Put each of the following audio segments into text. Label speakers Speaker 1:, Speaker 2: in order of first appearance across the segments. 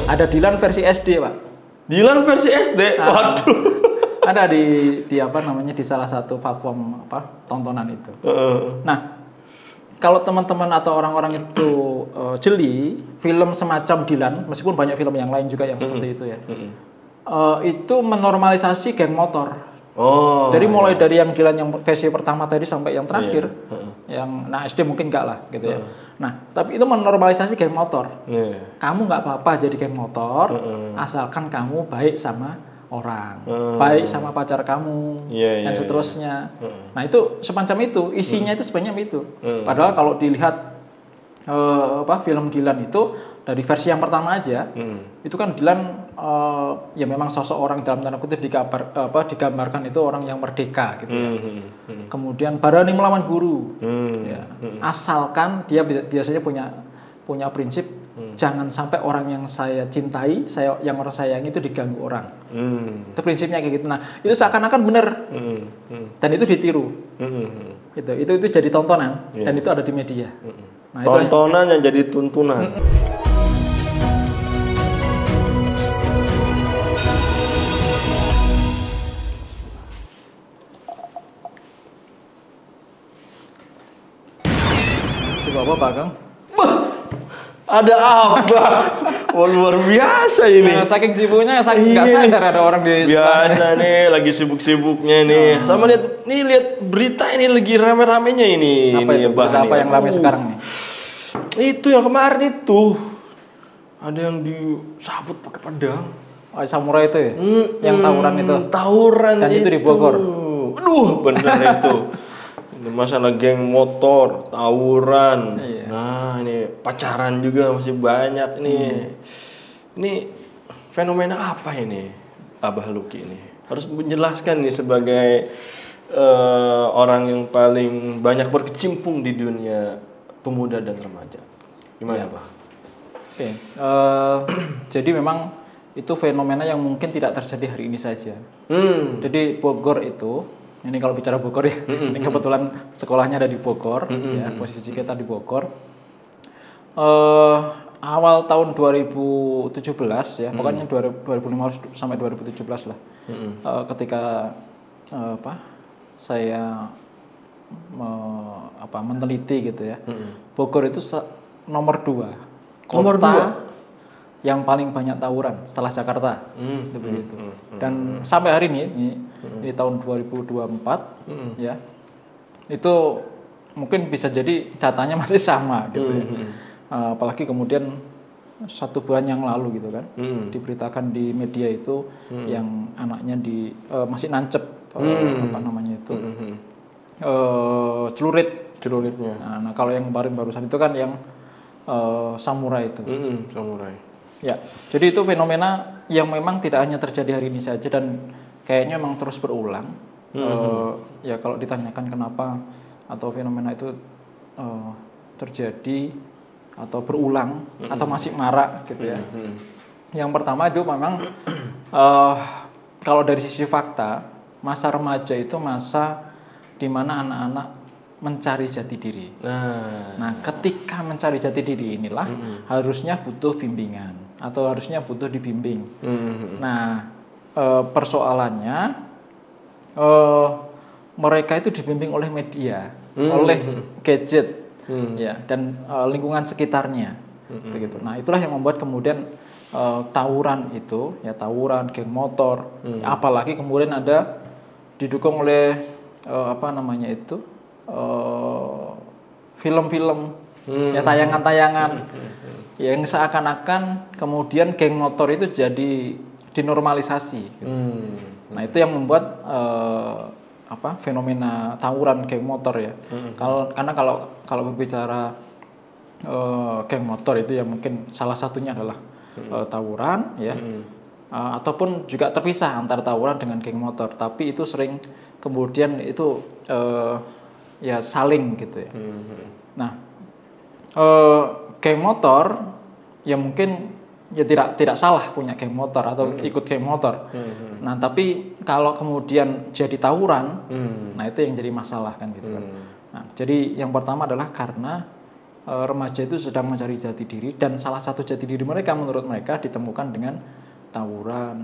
Speaker 1: Ada Dilan versi SD, Pak.
Speaker 2: Dilan versi SD. Waduh.
Speaker 1: Ada di apa namanya di salah satu platform tontonan itu. Nah, kalau teman-teman atau orang-orang itu jeli film semacam Dilan, meskipun banyak film yang lain juga yang seperti itu ya, itu menormalisasi geng motor.
Speaker 2: Oh.
Speaker 1: Jadi mulai dari yang Dilan yang versi pertama tadi sampai yang terakhir, yang SD mungkin enggak lah gitu ya. Nah, tapi itu menormalisasi geng motor. Kamu nggak apa-apa jadi geng motor, asalkan kamu baik sama orang, baik sama pacar kamu, dan seterusnya. Nah itu semacam itu, isinya itu sebenarnya itu. Padahal kalau dilihat film Dilan itu dari versi yang pertama aja, itu kan Dilan ya memang sosok orang dalam tanda kutip digambarkan itu orang yang merdeka gitu ya. Kemudian berani melawan guru, ya. Asalkan dia biasanya punya prinsip jangan sampai orang yang saya cintai, yang orang sayangi itu diganggu orang. Itu prinsipnya kayak gitu. Nah itu seakan-akan benar, dan itu ditiru. Itu jadi tontonan dan itu ada di media. Nah,
Speaker 2: tontonan yang jadi tuntunan.
Speaker 1: Coba apa, Kang?
Speaker 2: Ada apa? Wah, luar biasa ini.
Speaker 1: Nah, saking sibuknya, saking nggak sadar ada orang di
Speaker 2: biasa nih, lagi sibuk-sibuknya nih. Sama lihat berita ini lagi rame-ramenya ini.
Speaker 1: Apa itu? Berita apa yang rame sekarang nih?
Speaker 2: Itu yang kemarin itu. Ada yang disabut pakai pedang.
Speaker 1: Oh, samurai itu ya? Yang tawuran itu?
Speaker 2: Tawuran
Speaker 1: dan itu di Bogor?
Speaker 2: Aduh, bener itu. Masalah geng motor, tawuran. Nah, ini pacaran juga masih banyak nih. Ini fenomena apa ini, Abah Luki ini? Harus menjelaskan nih sebagai orang yang paling banyak berkecimpung di dunia pemuda dan remaja. Gimana, Pak?
Speaker 1: Oke. Jadi memang itu fenomena yang mungkin tidak terjadi hari ini saja. Jadi Bogor itu, ini kalau bicara Bogor ya, ini kebetulan sekolahnya ada di Bogor, ya, posisi kita di Bogor. Awal tahun 2017 ya, pokoknya 2015 sampai 2017 lah, ketika saya meneliti gitu ya, Bogor itu nomor 2 kota yang paling banyak tawuran setelah Jakarta, itu begitu. Dan sampai hari ini di tahun 2024 ya, itu mungkin bisa jadi datanya masih sama gitu ya. Apalagi kemudian 1 bulan yang lalu gitu kan, diberitakan di media itu yang anaknya masih nancep apa namanya itu celuritnya. Nah kalau yang kemarin barusan itu kan yang samurai itu.
Speaker 2: Samurai.
Speaker 1: Ya, jadi itu fenomena yang memang tidak hanya terjadi hari ini saja dan kayaknya memang terus berulang. Ya kalau ditanyakan kenapa atau fenomena itu terjadi atau berulang atau masih marak gitu ya. Yang pertama itu memang kalau dari sisi fakta, masa remaja itu masa di mana anak-anak mencari jati diri. Nah, ketika mencari jati diri inilah harusnya butuh bimbingan atau harusnya butuh dibimbing. Nah, persoalannya mereka itu dibimbing oleh media, oleh gadget, ya, dan lingkungan sekitarnya, begitu. Nah, itulah yang membuat kemudian tawuran itu, ya tawuran, geng motor, apalagi kemudian ada didukung oleh apa namanya itu film-film, ya tayangan-tayangan yang seakan-akan kemudian geng motor itu jadi dinormalisasi. Gitu. Nah itu yang membuat fenomena tawuran geng motor ya. Karena kalau berbicara geng motor itu ya mungkin salah satunya adalah tawuran ya, ataupun juga terpisah antara tawuran dengan geng motor. Tapi itu sering kemudian itu ya saling gitu ya. Nah geng motor ya mungkin ya tidak salah punya geng motor atau ikut geng motor. Nah tapi kalau kemudian jadi tawuran, nah itu yang jadi masalah kan gitu kan. Nah jadi yang pertama adalah karena remaja itu sedang mencari jati diri, dan salah satu jati diri mereka menurut mereka ditemukan dengan tawuran,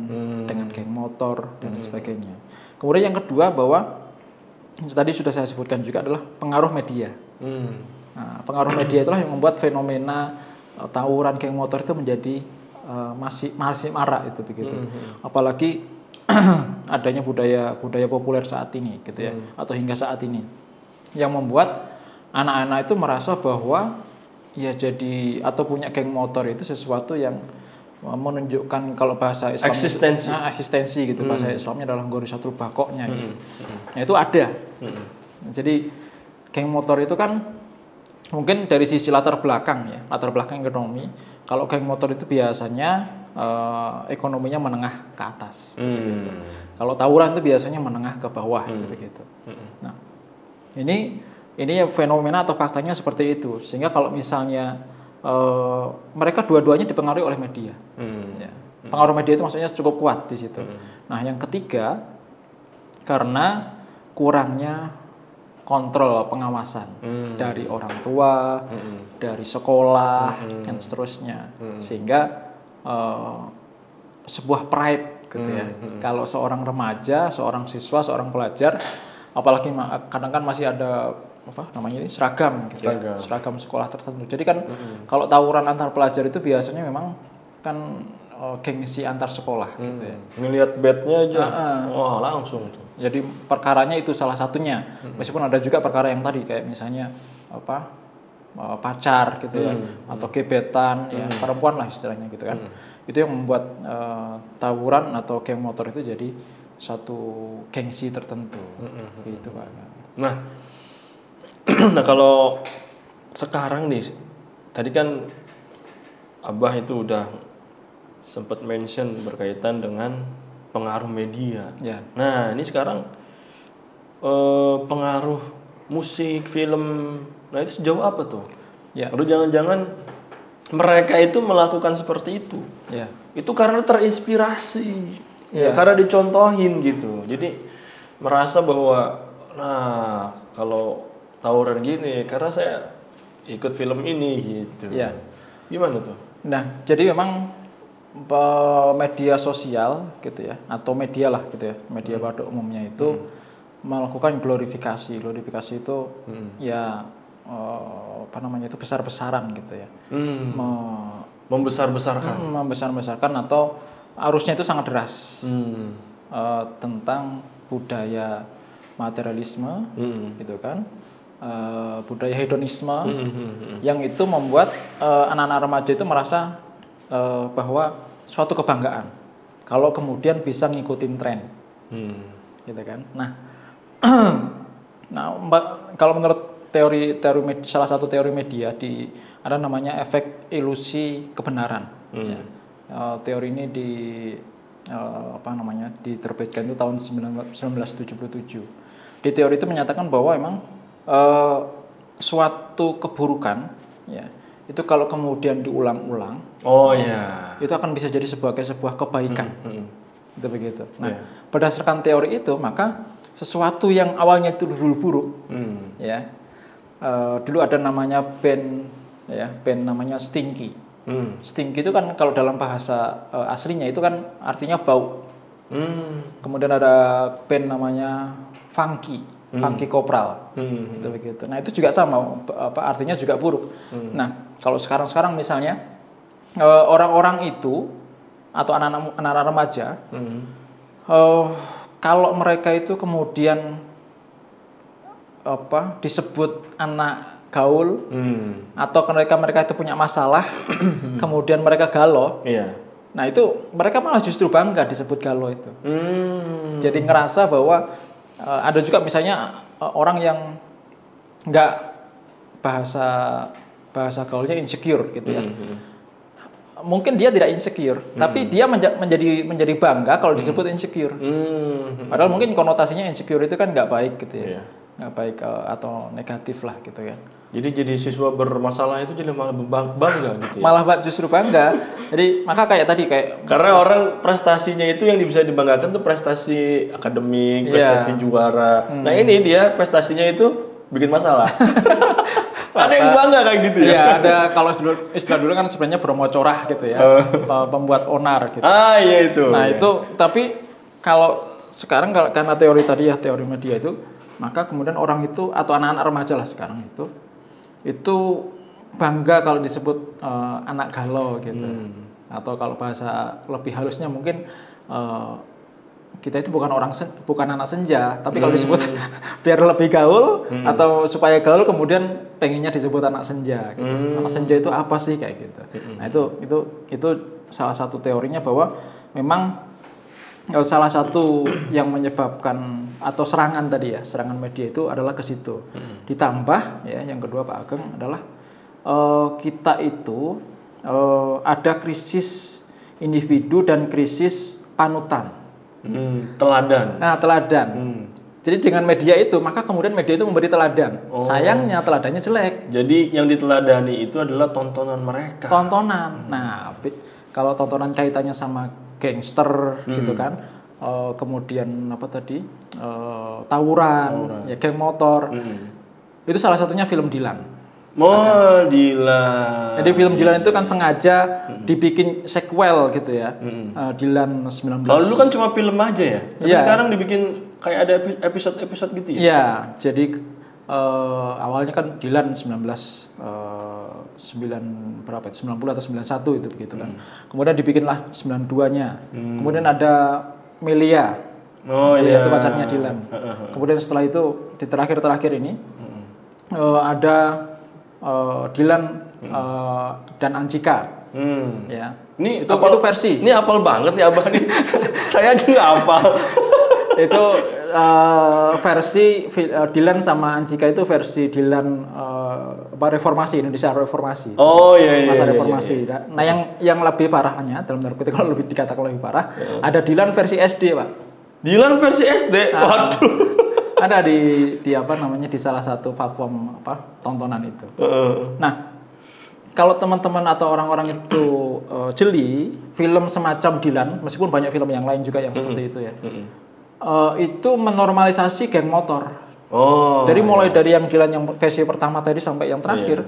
Speaker 1: dengan geng motor dan sebagainya. Kemudian yang kedua bahwa tadi sudah saya sebutkan juga adalah pengaruh media. Nah, pengaruh media itulah yang membuat fenomena tawuran geng motor itu menjadi masih marak itu begitu. Apalagi adanya budaya populer saat ini gitu ya, atau hingga saat ini, yang membuat anak-anak itu merasa bahwa ya jadi atau punya geng motor itu sesuatu yang menunjukkan, kalau bahasa Islam eksistensi gitu, bahasa Islamnya adalah gorisatul bakoknya gitu. Nah, itu ada. Jadi geng motor itu kan mungkin dari sisi latar belakang ekonomi. Kalau geng motor itu biasanya ekonominya menengah ke atas. Gitu. Kalau tawuran itu biasanya menengah ke bawah gitu. Nah, ini fenomena atau faktanya seperti itu, sehingga kalau misalnya mereka dua-duanya dipengaruhi oleh media, ya. Pengaruh media itu maksudnya cukup kuat di situ. Nah, yang ketiga, karena kurangnya kontrol pengawasan dari orang tua, dari sekolah dan seterusnya, sehingga sebuah pride gitu ya. Kalau seorang remaja, seorang siswa, seorang pelajar, apalagi kadang kan masih ada seragam gitu ya, seragam sekolah tertentu. Jadi kan kalau tawuran antar pelajar itu biasanya memang kan gengsi antar sekolah gitu ya.
Speaker 2: Ngelihat badnya aja, wah langsung tuh.
Speaker 1: Jadi perkaranya itu salah satunya. Meskipun ada juga perkara yang tadi kayak misalnya pacar gitu ya, atau gebetan ya, perempuan lah istilahnya gitu kan. Itu yang membuat tawuran atau geng motor itu jadi satu gengsi tertentu gitu Pak.
Speaker 2: Nah, nah kalau sekarang nih, tadi kan Abah itu udah sempat mention berkaitan dengan pengaruh media.
Speaker 1: Ya.
Speaker 2: Nah, ini sekarang pengaruh musik, film, nah itu sejauh apa tuh?
Speaker 1: Ya.
Speaker 2: Lalu jangan-jangan mereka itu melakukan seperti itu?
Speaker 1: Ya.
Speaker 2: Itu karena terinspirasi, ya karena dicontohin gitu. Jadi merasa bahwa, nah kalau tawuran gini karena saya ikut film ini gitu.
Speaker 1: Ya.
Speaker 2: Gimana tuh?
Speaker 1: Nah, jadi memang media sosial gitu ya, atau media lah gitu ya, media pada umumnya itu melakukan glorifikasi. Glorifikasi itu ya itu besar-besaran gitu ya.
Speaker 2: Membesar-besarkan.
Speaker 1: Membesar-besarkan atau arusnya itu sangat deras tentang budaya materialisme gitu kan. Budaya hedonisme yang itu membuat anak-anak remaja itu merasa bahwa suatu kebanggaan kalau kemudian bisa ngikutin tren, gitu kan. Nah, kalau menurut salah satu teori media ada namanya efek ilusi kebenaran. Ya. Teori ini diterbitkan itu tahun 1977. Di teori itu menyatakan bahwa memang suatu keburukan ya itu kalau kemudian diulang-ulang itu akan bisa jadi sebuah kebaikan itu begitu. Nah, berdasarkan teori itu maka sesuatu yang awalnya itu dulu buruk ya dulu ada namanya band namanya Stinky. Stinky itu kan kalau dalam bahasa aslinya itu kan artinya bau. Kemudian ada band namanya Funky Kopral, gitu begitu. Nah itu juga sama, artinya juga buruk. Nah kalau sekarang misalnya orang-orang itu atau anak-anak remaja, kalau mereka itu kemudian disebut anak gaul, atau mereka itu punya masalah, kemudian mereka galau. Nah itu mereka malah justru bangga disebut galau itu. Jadi ngerasa bahwa ada juga misalnya orang yang nggak bahasa gaulnya insecure gitu ya. Mungkin dia tidak insecure, tapi dia menjadi bangga kalau disebut insecure. Padahal mungkin konotasinya insecure itu kan nggak baik gitu ya, nggak baik atau negatif lah gitu ya.
Speaker 2: Jadi siswa bermasalah itu jadi malah bangga gitu ya?
Speaker 1: Malah justru bangga. Jadi maka
Speaker 2: karena orang prestasinya itu yang bisa dibanggakan tuh prestasi akademik, prestasi juara. Nah ini dia prestasinya itu bikin masalah. Ada yang bangga kayak gitu ya?
Speaker 1: Iya, ada kalau istilah dulu kan sebenarnya bromocorah gitu ya, pembuat onar gitu.
Speaker 2: Ah iya itu.
Speaker 1: Nah
Speaker 2: ya.
Speaker 1: itu, tapi kalau sekarang karena teori tadi ya, teori media itu, maka kemudian orang itu atau anak-anak remaja lah sekarang itu bangga kalau disebut anak galau gitu. Atau kalau bahasa lebih halusnya mungkin kita itu bukan anak senja, tapi kalau disebut biar lebih gaul atau supaya gaul kemudian pengennya disebut anak senja. Gitu. Anak senja itu apa sih kayak gitu. Nah itu salah satu teorinya bahwa memang salah satu yang menyebabkan atau serangan tadi ya, serangan media itu adalah ke situ. Ditambah ya yang kedua Pak Ageng adalah kita itu ada krisis individu dan krisis panutan.
Speaker 2: Teladan.
Speaker 1: Nah, teladan. Jadi dengan media itu, maka kemudian media itu memberi teladan. Sayangnya teladannya jelek.
Speaker 2: Jadi yang diteladani itu adalah tontonan mereka.
Speaker 1: Tontonan. Nah, kalau tontonan kaitannya sama gangster gitu kan, kemudian apa tadi, tawuran, ya geng motor. Itu salah satunya film Dilan.
Speaker 2: Dilan.
Speaker 1: Jadi film Dilan itu kan sengaja dibikin sequel gitu ya. Dilan 19.
Speaker 2: Kalau dulu kan cuma film aja ya. Tapi sekarang dibikin kayak ada episode gitu ya.
Speaker 1: Iya, jadi awalnya kan Dilan 90 atau 91 itu begitu kan. Kemudian dibikinlah 92-nya. Kemudian ada Melia. Itu pacarnya Dilan. Kemudian setelah itu di terakhir ini ada Dilan dan Anjika. Ya.
Speaker 2: Ini
Speaker 1: itu versi.
Speaker 2: Ini apal banget nih Abah nih. Saya aja nggak apal.
Speaker 1: Itu versi Dilan sama Anjika itu versi Dilan reformasi, Indonesia reformasi.
Speaker 2: Oh iya.
Speaker 1: Masa reformasi. Iya. Nah yang lebih parahnya dalam tanda kutip, kalau lebih dikatakan lebih parah, ada Dilan versi SD Pak.
Speaker 2: Dilan versi SD. Waduh.
Speaker 1: Ada di apa namanya, di salah satu platform tontonan itu. Nah, kalau teman-teman atau orang-orang itu jeli film semacam Dilan, meskipun banyak film yang lain juga yang seperti itu ya, itu menormalisasi geng motor. Jadi mulai dari yang Dilan yang versi pertama tadi sampai yang terakhir,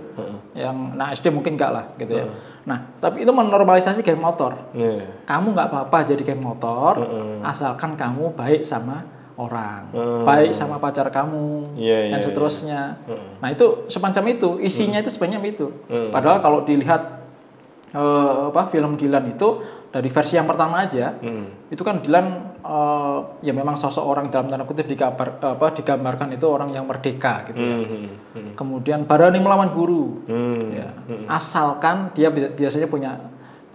Speaker 1: yang SD mungkin enggak lah gitu ya. Nah, tapi itu menormalisasi geng motor. Kamu nggak apa-apa jadi geng motor, asalkan kamu baik sama orang, baik sama pacar kamu, dan seterusnya. Nah itu semacam itu, isinya itu sebenarnya itu. Padahal kalau dilihat film Dilan itu dari versi yang pertama aja, itu kan Dilan ya memang sosok orang dalam tanda kutip digambarkan itu orang yang merdeka gitu ya. Kemudian berani melawan guru, ya. Asalkan dia biasanya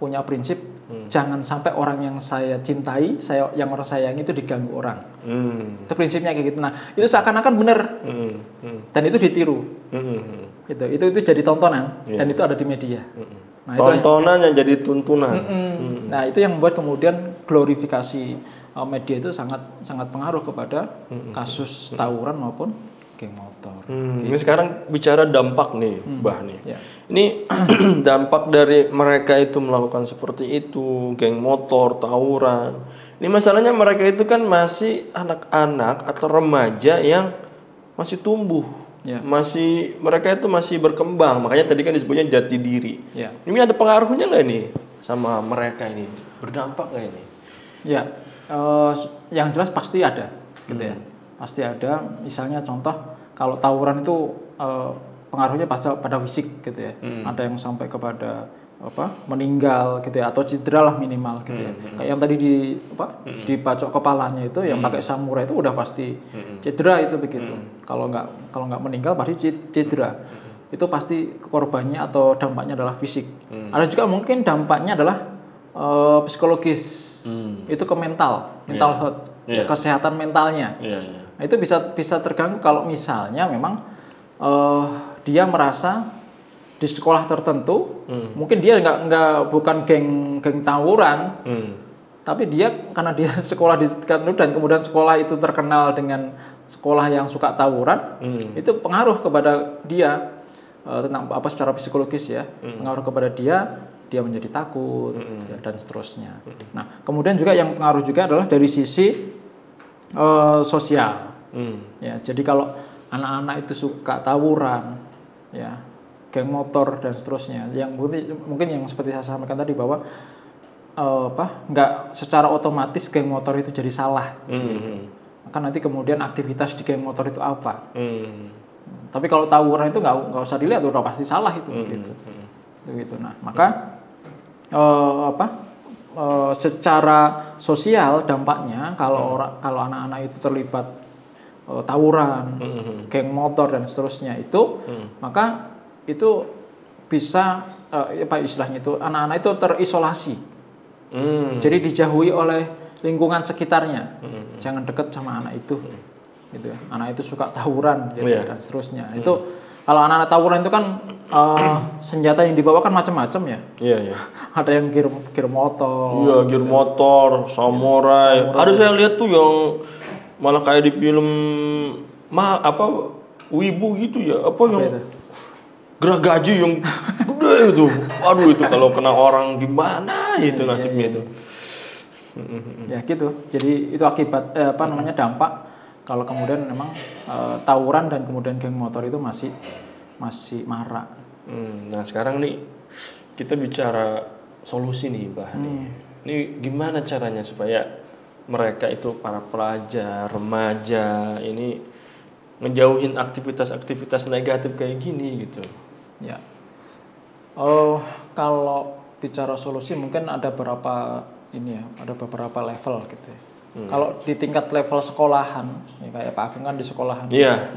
Speaker 1: punya prinsip. Jangan sampai orang yang saya cintai, yang orang sayangi itu diganggu orang. Itu prinsipnya kayak gitu. Nah, itu seakan-akan benar. Dan itu ditiru. Itu jadi tontonan dan itu ada di media. Nah,
Speaker 2: tontonan yang jadi tuntunan.
Speaker 1: Nah, itu yang membuat kemudian glorifikasi media itu sangat pengaruh kepada kasus tawuran maupun geng motor.
Speaker 2: Ini sekarang bicara dampak nih, Bah nih. Ini dampak dari mereka itu melakukan seperti itu, geng motor, tawuran. Ini masalahnya mereka itu kan masih anak-anak atau remaja yang masih tumbuh. Mereka itu masih berkembang. Makanya tadi kan disebutnya jati diri. Ini ada pengaruhnya nggak nih sama mereka ini? Berdampak nggak ini?
Speaker 1: Ya, yang jelas pasti ada, gitu ya. Pasti ada. Misalnya contoh kalau tawuran itu pengaruhnya pada fisik gitu ya. Ada yang sampai kepada meninggal gitu ya, atau cedera lah minimal gitu ya. Kayak yang tadi dibacok kepalanya itu yang pakai samurai itu udah pasti cedera itu begitu. Kalau nggak meninggal pasti cedera. Itu pasti korbannya atau dampaknya adalah fisik. Ada juga mungkin dampaknya adalah psikologis. Itu ke mental health, kesehatan mentalnya. Nah, itu bisa terganggu kalau misalnya memang dia merasa di sekolah tertentu, mungkin dia bukan geng tawuran, tapi karena dia sekolah di tertentu dan kemudian sekolah itu terkenal dengan sekolah yang suka tawuran, itu pengaruh kepada dia tentang secara psikologis ya, pengaruh kepada dia menjadi takut dan seterusnya. Nah, kemudian juga yang pengaruh juga adalah dari sisi sosial. Ya, jadi kalau anak-anak itu suka tawuran, ya, geng motor dan seterusnya. Yang mungkin yang seperti saya sampaikan tadi bahwa nggak secara otomatis geng motor itu jadi salah. Maka nanti kemudian aktivitas di geng motor itu apa? Tapi kalau tawuran itu nggak usah dilihat, udah pasti salah itu, gitu. Nah, maka secara sosial dampaknya kalau anak-anak itu terlibat tawuran, geng motor dan seterusnya itu, maka itu bisa apa istilahnya itu, anak-anak itu terisolasi. Jadi dijauhi oleh lingkungan sekitarnya, jangan dekat sama anak itu, gitu ya. Anak itu suka tawuran, gitu, dan seterusnya. Itu kalau anak-anak tawuran itu kan senjata yang dibawa kan macam-macam ya.
Speaker 2: Iya.
Speaker 1: Ada yang gear motor.
Speaker 2: Iya, gear motor, samurai. Ada saya lihat tuh yang malah kayak di film Wibu gitu ya, yang geragaji yang gede itu. Aduh, itu kalau kena orang gimana itu nasibnya itu.
Speaker 1: Ya gitu. Jadi itu akibat dampak kalau kemudian memang tawuran dan kemudian geng motor itu masih marak.
Speaker 2: Nah, sekarang nih kita bicara solusi nih, Mbah. Ini gimana caranya supaya mereka itu para pelajar, remaja ini ngejauhin aktivitas-aktivitas negatif kayak gini gitu.
Speaker 1: Ya. Kalau bicara solusi mungkin ada beberapa level gitu ya. Kalau di tingkat level sekolahan, ya kayak Pak Ageng kan di sekolahan.
Speaker 2: Iya.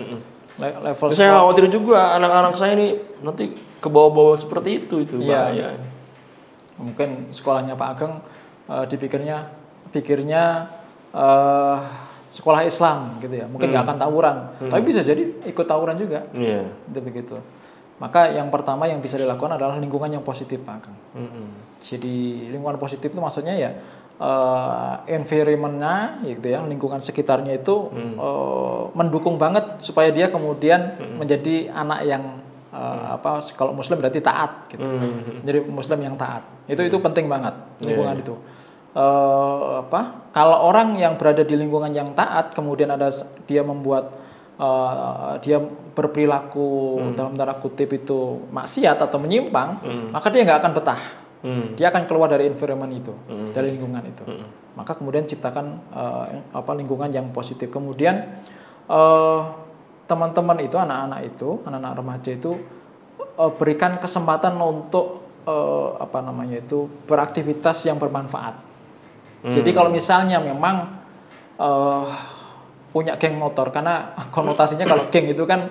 Speaker 1: Level
Speaker 2: saya khawatir juga anak-anak saya ini nanti ke bawah-bawah seperti itu bahaya.
Speaker 1: Mungkin sekolahnya Pak Ageng pikirnya sekolah Islam gitu ya. Mungkin nggak akan tawuran, tapi bisa jadi ikut tawuran juga.
Speaker 2: Iya.
Speaker 1: Itu begitu. Maka yang pertama yang bisa dilakukan adalah lingkungan yang positif, Pak Ageng. Jadi lingkungan positif itu maksudnya ya environment-nya gitu ya, lingkungan sekitarnya itu mendukung banget supaya dia kemudian menjadi anak yang kalau Muslim berarti taat gitu. Jadi Muslim yang taat. Itu penting banget lingkungan itu. Kalau orang yang berada di lingkungan yang taat kemudian dia berperilaku dalam tanda kutip itu maksiat atau menyimpang, maka dia nggak akan betah. Dia akan keluar dari environment itu, dari lingkungan itu. Maka kemudian ciptakan lingkungan yang positif. Kemudian teman-teman itu, anak-anak remaja itu berikan kesempatan untuk beraktivitas yang bermanfaat. Jadi kalau misalnya memang punya geng motor, karena konotasinya kalau geng itu kan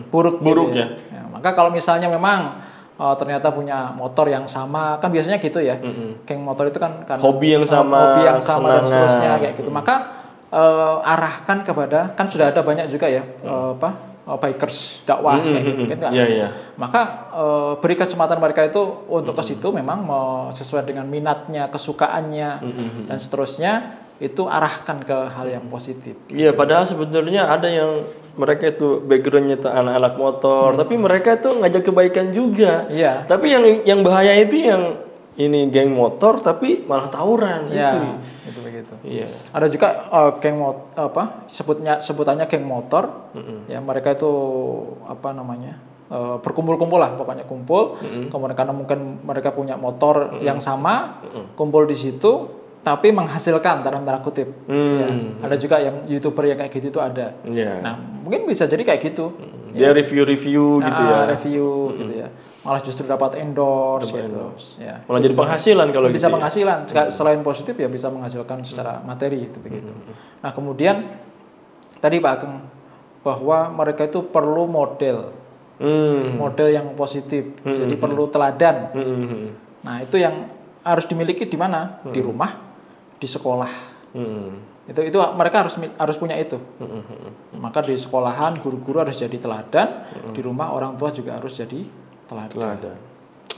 Speaker 1: buruk gitu ya. Maka kalau misalnya memang ternyata punya motor yang sama, kan biasanya gitu ya. Geng motor itu kan
Speaker 2: hobi yang sama
Speaker 1: dan seterusnya kayak gitu. Maka arahkan kepada, kan sudah ada banyak juga ya bikers dakwah kayak gitu kan. Maka beri kesempatan mereka itu untuk ke situ, memang sesuai dengan minatnya, kesukaannya dan seterusnya. Itu arahkan ke hal yang positif.
Speaker 2: Iya, padahal sebenarnya ada yang mereka itu backgroundnya itu anak-anak motor, tapi mereka itu ngajak kebaikan juga.
Speaker 1: Iya.
Speaker 2: Tapi yang bahaya itu yang ini geng motor tapi malah tawuran itu
Speaker 1: begitu.
Speaker 2: Iya.
Speaker 1: Ada juga geng sebutannya geng motor. Ya, mereka itu berkumpul-kumpul lah, pokoknya kumpul. Kemudian karena mungkin mereka punya motor yang sama, kumpul di situ. Tapi menghasilkan dalam tanda kutip. Ya. Ada juga yang YouTuber yang kayak gitu itu ada. Nah, mungkin bisa jadi kayak gitu.
Speaker 2: Dia review gitu ya.
Speaker 1: Review gitu ya. Malah justru dapat endorse gitu. Ya.
Speaker 2: Malah jadi penghasilan kalau
Speaker 1: bisa
Speaker 2: gitu.
Speaker 1: Penghasilan. Selain positif ya bisa menghasilkan secara materi itu begitu. Nah, kemudian tadi Pak Ageng bahwa mereka itu perlu model. Model yang positif. Jadi perlu teladan. Nah, itu yang harus dimiliki di mana? Di rumah, di sekolah. Itu mereka harus punya itu. Maka di sekolahan guru-guru harus jadi teladan, di rumah orang tua juga harus jadi teladan.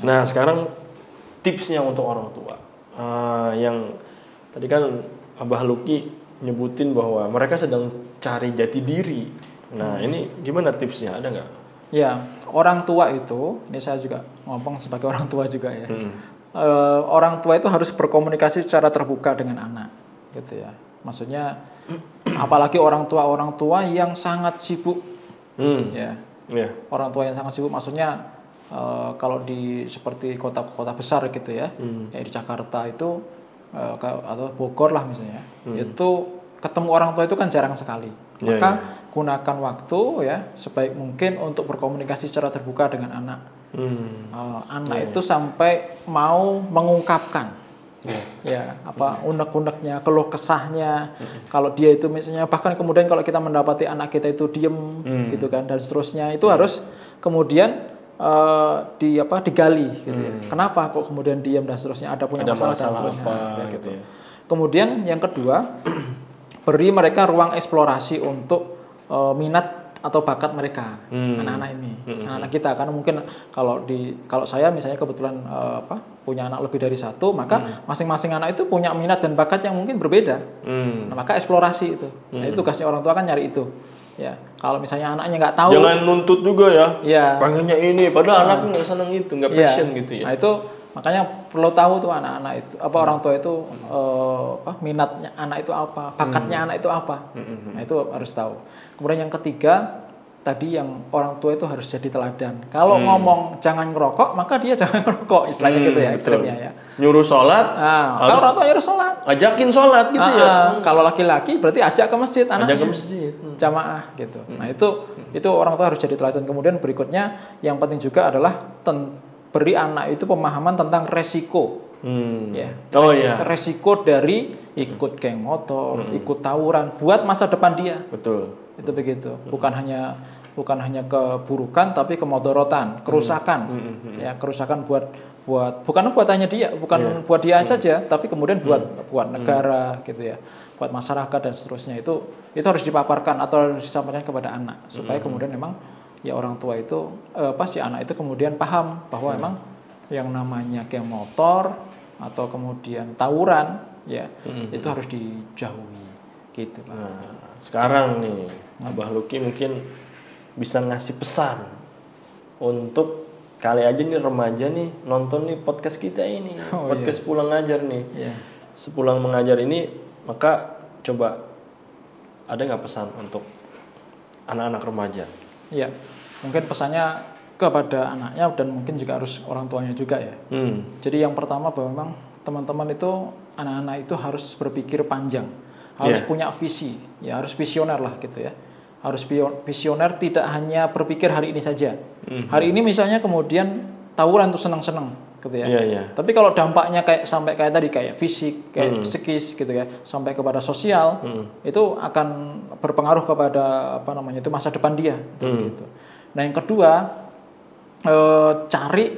Speaker 2: Nah, sekarang tipsnya untuk orang tua. Yang tadi kan Abah Luki nyebutin bahwa mereka sedang cari jati diri. Nah, ini gimana tipsnya? Ada nggak?
Speaker 1: Ya, orang tua itu, ini saya juga ngomong sebagai orang tua juga ya. Orang tua itu harus berkomunikasi secara terbuka dengan anak, gitu ya. Maksudnya, apalagi orang tua yang sangat sibuk Ya. Orang tua yang sangat sibuk, maksudnya kalau di seperti kota-kota besar gitu ya, kayak di Jakarta itu atau Bogor lah misalnya, itu ketemu orang tua itu kan jarang sekali. Maka gunakan waktu ya sebaik mungkin untuk berkomunikasi secara terbuka dengan anak. Anak itu sampai mau mengungkapkan ya apa unek-uneknya, keluh kesahnya. Kalau dia itu misalnya, bahkan kemudian kalau kita mendapati anak kita itu diem gitu kan dan seterusnya, itu harus kemudian digali gitu ya. Kenapa kok kemudian diam dan seterusnya, ada punya masalah dan seterusnya ya, gitu. Kemudian yang kedua, beri mereka ruang eksplorasi untuk minat atau bakat mereka, anak-anak ini, anak-anak kita. Karena mungkin kalau saya misalnya kebetulan punya anak lebih dari satu, maka masing-masing anak itu punya minat dan bakat yang mungkin berbeda. Nah, maka eksplorasi itu. Nah, itu tugasnya orang tua kan nyari itu. Ya, kalau misalnya anaknya nggak tahu,
Speaker 2: jangan nuntut juga ya. Pengennya ini, padahal anaknya nggak seneng itu, nggak passion gitu ya.
Speaker 1: Nah itu makanya perlu tahu tuh anak-anak itu, orang tua itu minatnya anak itu apa, bakatnya anak itu apa. Nah itu harus tahu. Kemudian yang ketiga, tadi yang orang tua itu harus jadi teladan. Kalau ngomong jangan ngerokok, maka dia jangan ngerokok, istilahnya gitu ya, ekstrimnya ya.
Speaker 2: Nyuruh sholat,
Speaker 1: kalau orang tua nyuruh sholat,
Speaker 2: ajakin sholat gitu ya.
Speaker 1: Kalau laki-laki berarti ajak ke masjid anaknya,
Speaker 2: ajak ke masjid,
Speaker 1: jamaah gitu. Nah itu orang tua harus jadi teladan. Kemudian berikutnya yang penting juga adalah beri anak itu pemahaman tentang resiko. Resiko dari ikut geng motor, ikut tawuran buat masa depan dia.
Speaker 2: Betul.
Speaker 1: Itu begitu. Bukan hanya keburukan, tapi kemodorotan, kerusakan. Ya, kerusakan bukan buat hanya dia, bukan buat dia saja, tapi kemudian buat negara gitu ya, buat masyarakat dan seterusnya. Itu harus dipaparkan atau harus disampaikan kepada anak supaya kemudian memang ya orang tua itu si anak itu kemudian paham bahwa memang yang namanya geng motor atau kemudian tawuran ya itu harus dijauhi gitu.
Speaker 2: Sekarang nih Abah Luki mungkin bisa ngasih pesan untuk kali aja nih remaja nih nonton nih podcast kita ini, podcast Pulang Ngajar nih. Sepulang mengajar ini, maka coba ada nggak pesan untuk anak-anak remaja?
Speaker 1: Ya, mungkin pesannya kepada anaknya dan mungkin juga harus orang tuanya juga ya. Jadi yang pertama bahwa memang teman-teman itu, anak-anak itu harus berpikir panjang, harus punya visi, ya harus visioner lah gitu ya. Harus visioner, tidak hanya berpikir hari ini saja. Hari ini misalnya kemudian tawuran tuh senang-senang gitu ya. Tapi kalau dampaknya sampai tadi kayak fisik, kayak psikis gitu ya, sampai kepada sosial, itu akan berpengaruh kepada itu masa depan dia gitu. Nah, yang kedua, cari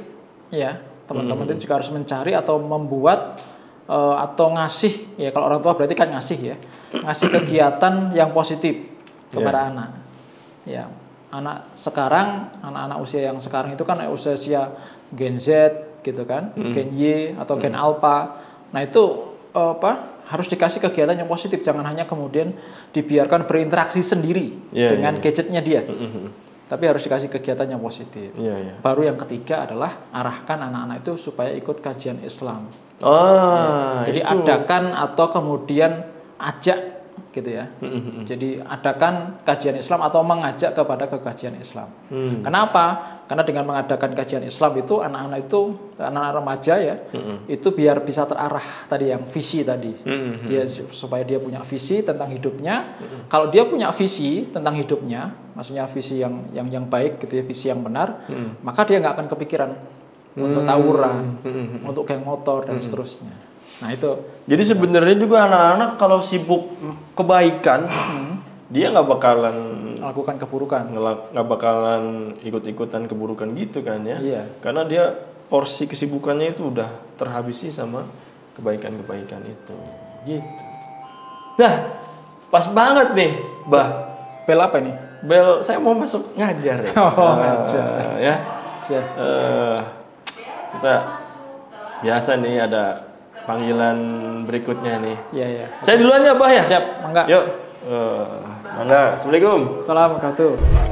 Speaker 1: ya, teman-teman itu juga harus mencari atau membuat atau ngasih ya, kalau orang tua berarti kan ngasih ya. Ngasih kegiatan yang positif kepada anak. Ya, anak-anak usia yang sekarang itu kan usia Gen Z gitu kan, Gen Y atau Gen Alpha. Nah, itu harus dikasih kegiatan yang positif, jangan hanya kemudian dibiarkan berinteraksi sendiri dengan gadgetnya dia. Tapi harus dikasih kegiatan yang positif. Baru yang ketiga adalah arahkan anak-anak itu supaya ikut kajian Islam. Jadi adakan atau kemudian ajak gitu ya. Jadi adakan kajian Islam atau mengajak kepada kajian Islam. Kenapa? Karena dengan mengadakan kajian Islam itu anak-anak remaja ya, itu biar bisa terarah tadi yang visi tadi. Dia supaya dia punya visi tentang hidupnya. Kalau dia punya visi tentang hidupnya, maksudnya visi yang baik gitu ya, visi yang benar, maka dia nggak akan kepikiran untuk tawuran, untuk geng motor dan seterusnya. Nah itu.
Speaker 2: Jadi sebenarnya juga anak-anak kalau sibuk kebaikan, dia nggak bakalan
Speaker 1: melakukan keburukan,
Speaker 2: nggak bakalan ikut-ikutan keburukan gitu kan ya. Karena dia porsi kesibukannya itu udah terhabisi sama kebaikan-kebaikan itu. Gitu. Nah, pas banget nih, Bah.
Speaker 1: Bel apa ini?
Speaker 2: Bel, saya mau masuk ngajar ya.
Speaker 1: Ngajar.
Speaker 2: Ya. Kita biasa nih ada panggilan berikutnya nih.
Speaker 1: Iya.
Speaker 2: Saya duluan ya, Bah ya.
Speaker 1: Siap, mangga.
Speaker 2: Yuk. Mangga. Assalamualaikum.
Speaker 1: Assalamualaikum warahmatullahi wabarakatuh.